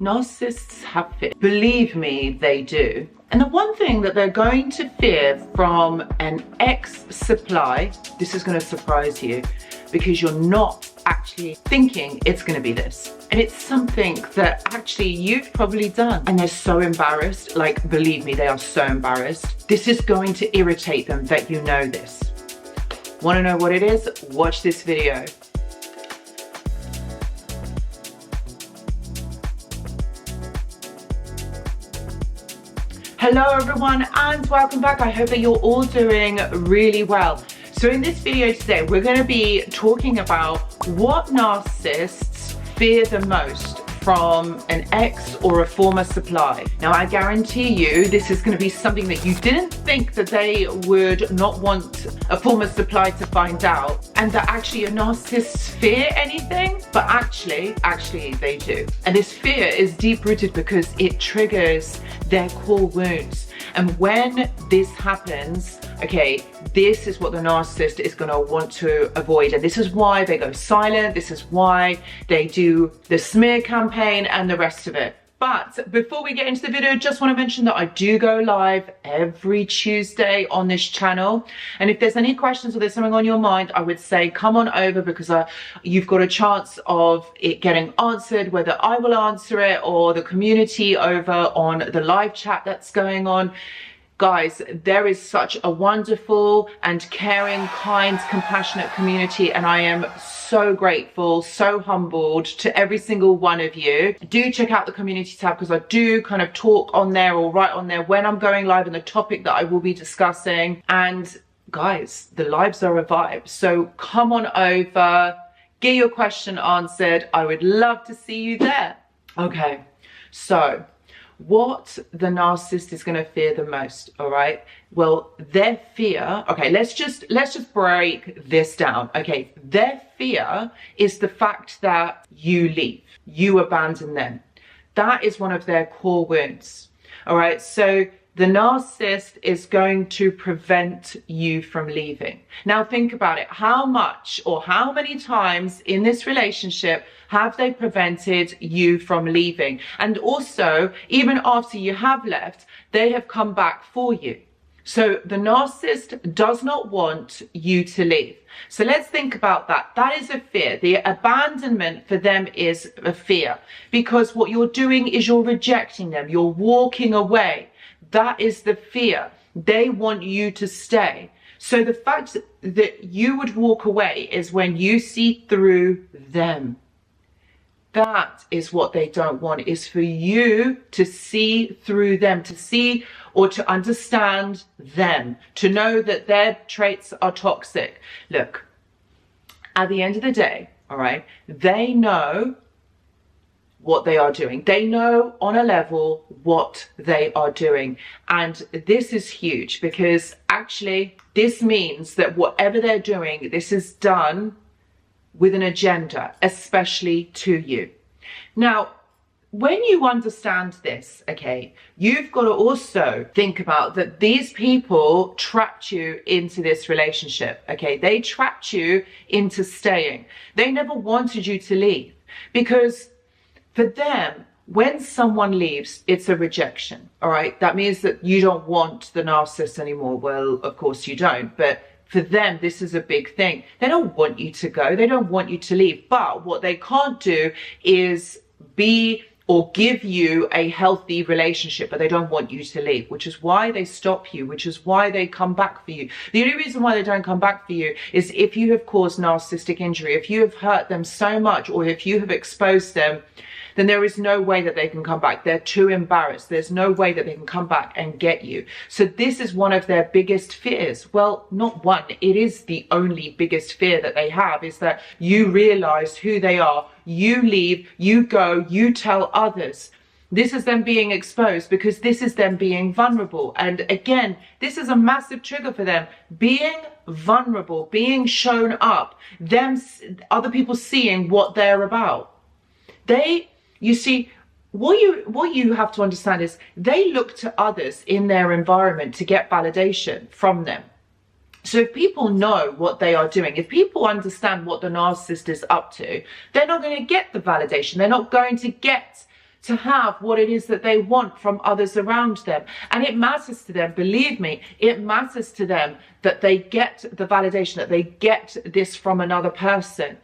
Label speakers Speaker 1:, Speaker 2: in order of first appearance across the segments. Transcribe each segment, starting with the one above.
Speaker 1: Narcissists have fear. Believe me, they do. And the one thing that they're going to fear from an ex-supply, this is going to surprise you because you're not actually thinking it's going to be this. And it's something that actually you've probably done. And they're so embarrassed. Like, believe me, they are so embarrassed. This is going to irritate them that you know this. Want to know what it is? Watch this video. Hello everyone and welcome back. I hope that you're all doing really well. So in this video today, we're going to be talking about what narcissists fear the most from an ex or a former supply. Now I guarantee you this is going to be something that you didn't think that they would not want a former supply to find out, and that actually a narcissist fear anything, but actually they do. And this fear is deep rooted because it triggers their core wounds. And when this happens, okay, this is what the narcissist is going to want to avoid. And this is why they go silent. This is why they do the smear campaign and the rest of it. But before we get into the video, just want to mention that I do go live every Tuesday on this channel. And if there's any questions or there's something on your mind, I would say come on over, because you've got a chance of it getting answered, whether I will answer it or the community over on the live chat that's going on. Guys, there is such a wonderful and caring, kind, compassionate community, and I am so grateful, so humbled to every single one of you. Do check out the community tab, because I do kind of talk on there or write on there when I'm going live and the topic that I will be discussing. And guys, the lives are a vibe. So come on over, get your question answered. I would love to see you there. Okay, so what the narcissist is going to fear the most, all right? Well, their fear, okay, let's just break this down. Okay, their fear is the fact that you leave, you abandon them. That is one of their core wounds, all right? So the narcissist is going to prevent you from leaving. Now think about it. How much or how many times in this relationship have they prevented you from leaving? And also, even after you have left, they have come back for you. So the narcissist does not want you to leave. So let's think about that. That is a fear. The abandonment for them is a fear, because what you're doing is you're rejecting them. You're walking away. That is the fear. They want you to stay. So the fact that you would walk away is when you see through them. That is what they don't want, is for you to see through them, to see or to understand them, to know that their traits are toxic. Look, at the end of the day, all right, they know what they are doing. They know on a level what they are doing. And this is huge, because actually this means that whatever they're doing, this is done with an agenda, especially to you. Now, when you understand this, okay, you've got to also think about that these people trapped you into this relationship, okay? They trapped you into staying. They never wanted you to leave, because for them, when someone leaves, it's a rejection, all right? That means that you don't want the narcissist anymore. Well, of course you don't, but for them, this is a big thing. They don't want you to go. They don't want you to leave. But what they can't do is be or give you a healthy relationship, but they don't want you to leave, which is why they stop you, which is why they come back for you. The only reason why they don't come back for you is if you have caused narcissistic injury, if you have hurt them so much, or if you have exposed them, then there is no way that they can come back. They're too embarrassed. There's no way that they can come back and get you. So this is one of their biggest fears. Well, not one, it is the only biggest fear that they have, is that you realize who they are, you leave, you go, you tell others. This is them being exposed, because this is them being vulnerable. And again, this is a massive trigger for them. Being vulnerable, being shown up, them, other people seeing what they're about. You see, what you have to understand is they look to others in their environment to get validation from them. So if people know what they are doing, if people understand what the narcissist is up to, they're not going to get the validation. They're not going to get to have what it is that they want from others around them. And it matters to them, believe me, it matters to them that they get the validation, that they get this from another person.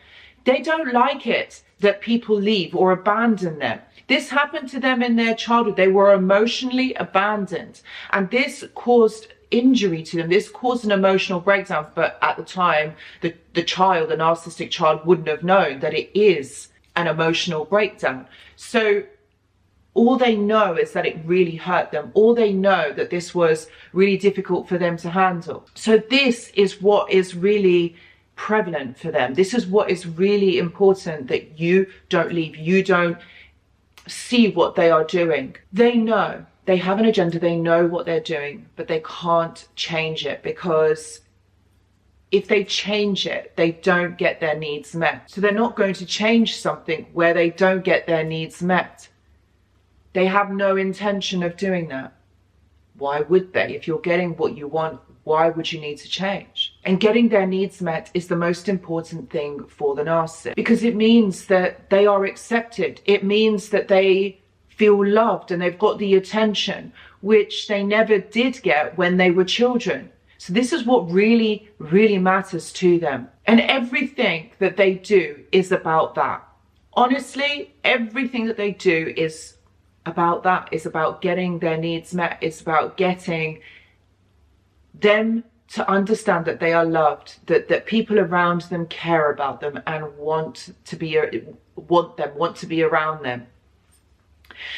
Speaker 1: They don't like it that people leave or abandon them. This happened to them in their childhood. They were emotionally abandoned, and this caused injury to them. This caused an emotional breakdown. But at the time, the child, the narcissistic child, wouldn't have known that it is an emotional breakdown. So all they know is that it really hurt them. All they know that this was really difficult for them to handle. So this is what is really prevalent for them. This is what is really important, that you don't leave. You don't see what they are doing. They know. They have an agenda. They know what they're doing, but they can't change it, because if they change it, they don't get their needs met. So they're not going to change something where they don't get their needs met. They have no intention of doing that. Why would they? If you're getting what you want, why would you need to change? And getting their needs met is the most important thing for the narcissist, because it means that they are accepted. It means that they feel loved and they've got the attention, which they never did get when they were children. So this is what really, really matters to them. And everything that they do is about that. Honestly, everything that they do is about that. It's about getting their needs met. It's about getting them to understand that they are loved, that people around them care about them and want to be around them.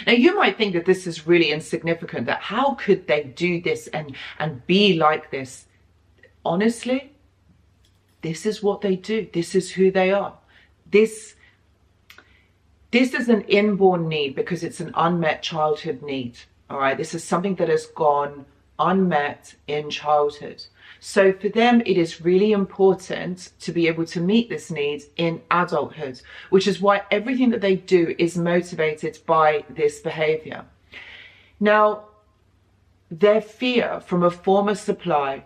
Speaker 1: Now, you might think that this is really insignificant, that how could they do this and be like this? Honestly, this is what they do. This is who they are. This is an inborn need, because it's an unmet childhood need. All right, this is something that has gone unmet in childhood. So for them, it is really important to be able to meet this need in adulthood, which is why everything that they do is motivated by this behavior. Now, their fear from a former supply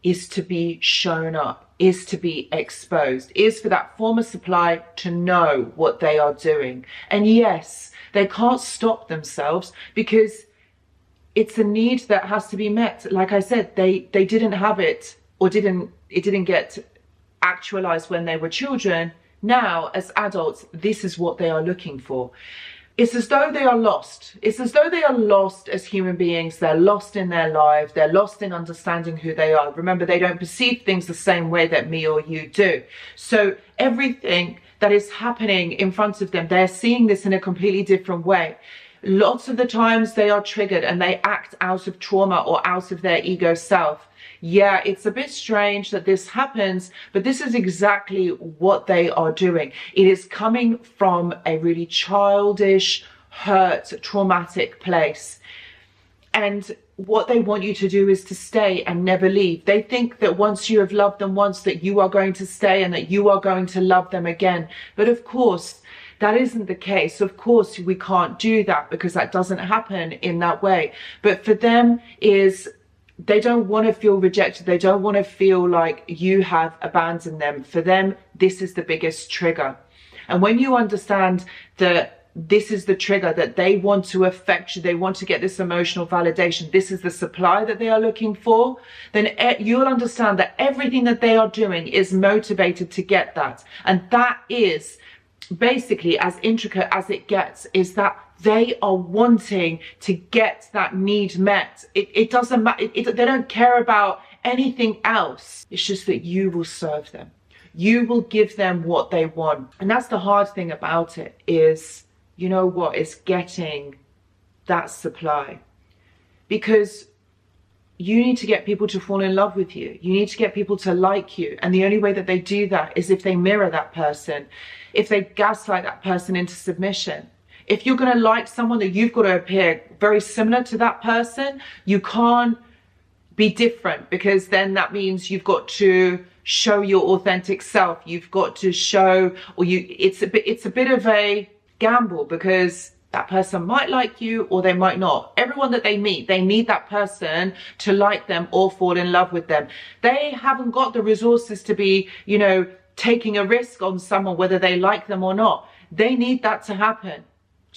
Speaker 1: is to be shown up, is to be exposed, is for that former supply to know what they are doing. And yes, they can't stop themselves, because it's a need that has to be met. Like I said, they didn't have it, or it didn't get actualized when they were children. Now, as adults, this is what they are looking for. It's as though they are lost. It's as though they are lost as human beings. They're lost in their life. They're lost in understanding who they are. Remember, they don't perceive things the same way that me or you do. So everything that is happening in front of them, they're seeing this in a completely different way. Lots of the times they are triggered and they act out of trauma or out of their ego self. Yeah, it's a bit strange that this happens, but this is exactly what they are doing. It is coming from a really childish, hurt, traumatic place. And what they want you to do is to stay and never leave. They think that once you have loved them once, that you are going to stay and that you are going to love them again. But of course, that isn't the case. Of course, we can't do that, because that doesn't happen in that way. But for them, they don't want to feel rejected. They don't want to feel like you have abandoned them. For them, this is the biggest trigger. And when you understand that this is the trigger, that they want to affect you, they want to get this emotional validation, this is the supply that they are looking for, then you'll understand that everything that they are doing is motivated to get that. And that is basically, as intricate as it gets, is that they are wanting to get that need met. It doesn't matter. They don't care about anything else. It's just that you will serve them. You will give them what they want. And that's the hard thing about it, is, you know what, is getting that supply. Because you need to get people to fall in love with you. You need to get people to like you. And the only way that they do that is if they mirror that person, if they gaslight that person into submission. If you're going to like someone, that you've got to appear very similar to that person. You can't be different, because then that means you've got to show your authentic self. You've got to show, it's a bit of a gamble, because that person might like you or they might not. Everyone that they meet, they need that person to like them or fall in love with them. They haven't got the resources to be, taking a risk on someone, whether they like them or not. They need that to happen.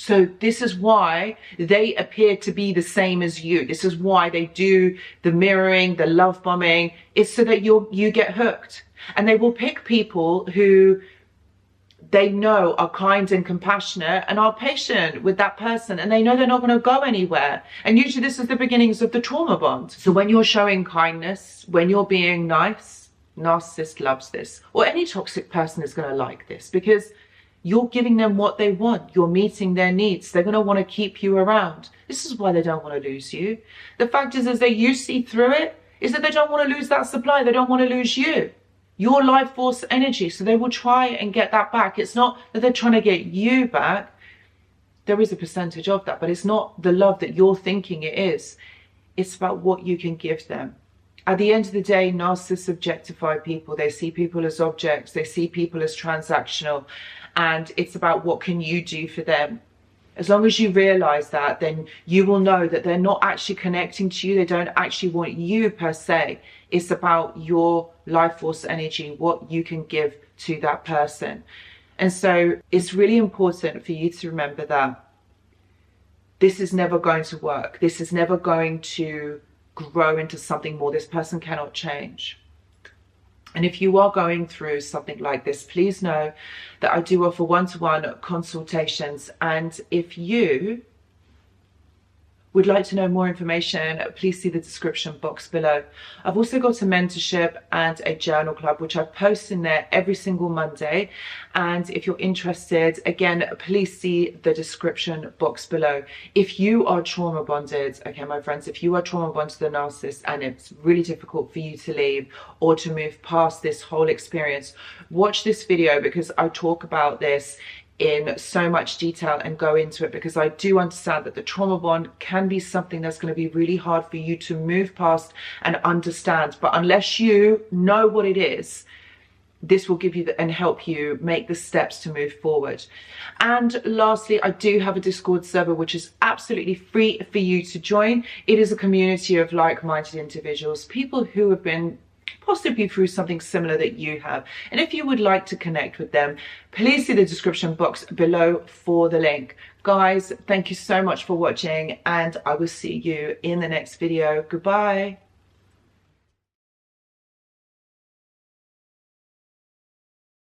Speaker 1: So this is why they appear to be the same as you. This is why they do the mirroring, the love bombing. It's so that you get hooked. And they will pick people who they know are kind and compassionate and are patient with that person, and they know they're not going to go anywhere. And usually this is the beginnings of the trauma bond. So when you're showing kindness, when you're being nice, narcissist loves this, or any toxic person is going to like this, because you're giving them what they want. You're meeting their needs. They're going to want to keep you around. This is why they don't want to lose you. The fact is that you see through it, is that they don't want to lose that supply. They don't want to lose you, your life force energy. So they will try and get that back. It's not that they're trying to get you back. There is a percentage of that, but it's not the love that you're thinking it is. It's about what you can give them. At the end of the day, narcissists objectify people. They see people as objects. They see people as transactional. And it's about what can you do for them. As long as you realize that, then you will know that they're not actually connecting to you. They don't actually want you per se. It's about your life force energy, what you can give to that person. And so it's really important for you to remember that this is never going to work. This is never going to grow into something more. This person cannot change. And if you are going through something like this, please know that I do offer one-to-one consultations. And if you would like to know more information, please see the description box below. I've also got a mentorship and a journal club, which I post in there every single Monday. And if you're interested, again, please see the description box below. If you are trauma bonded, okay, my friends, if you are trauma bonded to the narcissist and it's really difficult for you to leave or to move past this whole experience, watch this video, because I talk about this in so much detail and go into it, because I do understand that the trauma bond can be something that's going to be really hard for you to move past and understand. But unless you know what it is, this will give you and help you make the steps to move forward. And lastly, I do have a Discord server, which is absolutely free for you to join. It is a community of like-minded individuals, people who have been possibly through something similar that you have. And if you would like to connect with them, please see the description box below for the link. Guys, thank you so much for watching, and I will see you in the next video. Goodbye.